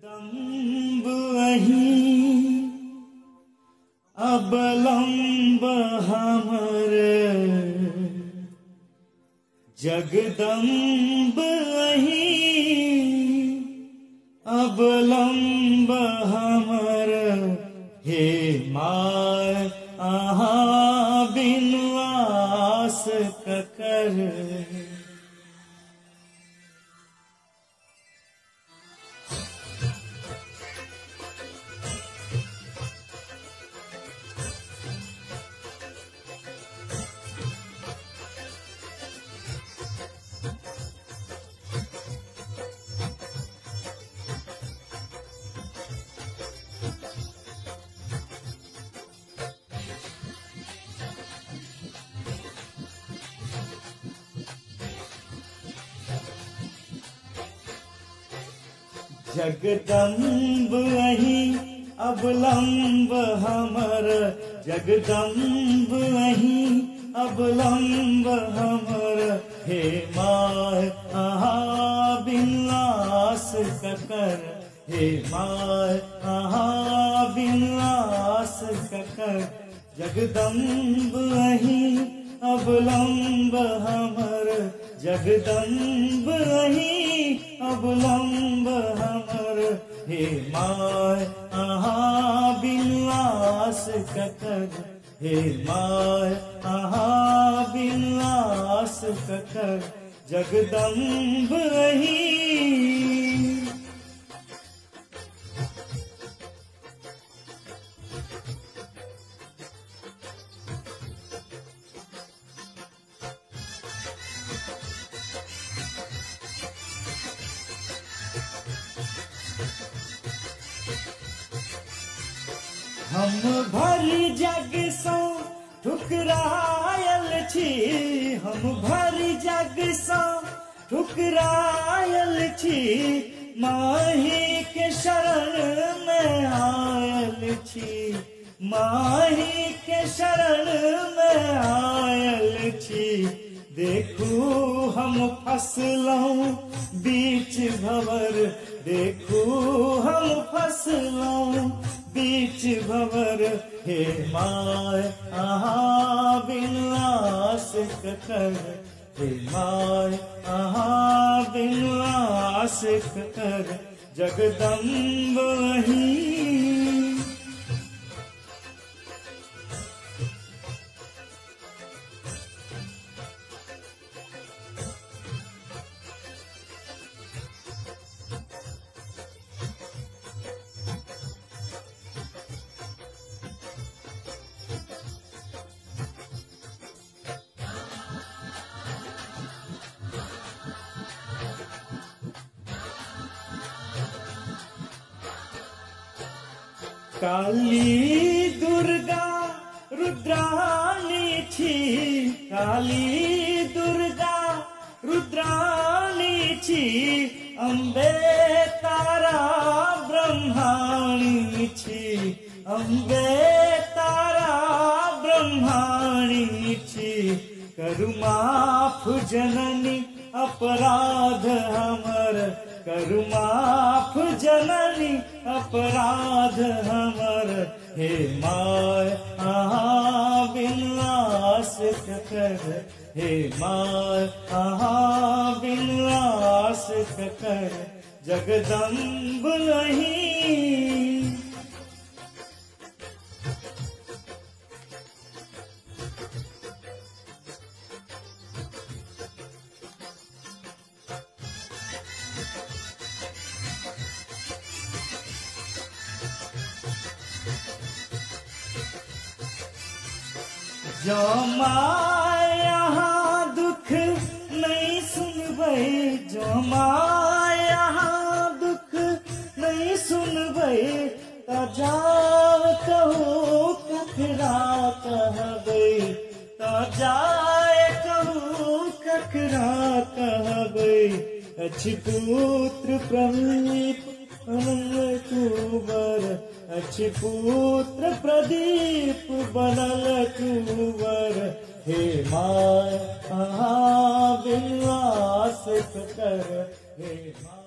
जगदम्ब अहीं अबलंब हमर, जगदम्ब अहीं अबलंब हमर, हे माय अहाँ बिन आस ककर। जगदम्ब अहीं अबलंब हमर, जगदम्ब अहीं अबलंब हमर, हे माय अहाँ बिन आस ककर, हे माय अहाँ बिन आस ककर। जगदम्ब अहीं अबलंब हमर, जगदम्ब अहीं अबलंब हमर, हे माय अहाँ बिन आस ककर, हे माय अहाँ बिन आस ककर। जगदम्ब अहीं। हम भरी जग सो ठुकरायल छी, हम भरी जग सो ठुकरायल छी, माही के शरण में आयल छी, माही के शरण में आयल छी। देखू हम फसलों बीच भंवर, देखू हम फसलों बीच भंवर, हे माय अहाँ बिन आस ककर, हे माय अहाँ बिन आस ककर। जगदम्ब अहीं। काली दुर्गा रुद्राणी छी, काली दुर्गा रुद्राणी छी, अम्बे तारा ब्रह्माणी छी, अम्बे तारा ब्रह्माणी छी। करु माफ जननी अपराध हमर, करु माफ जननी अपराध हमर, हे माय अहाँ बिन आस ककर, हे माय अहाँ बिन आस ककर। जगदम्ब अहीं। जो माय यहाँ दुख नहीं सुनबै, जो माय यहाँ दुख नहीं सुनबै, तो जाओ कहू ककरा कहबै, तो जाए कहू ककरा कहबै। अछि पुत्र प्रदीप बनल कुंवर, अछि पुत्र प्रदीप बनल कुंवर, हे माय अहाँ बिन आस कर, हे माय।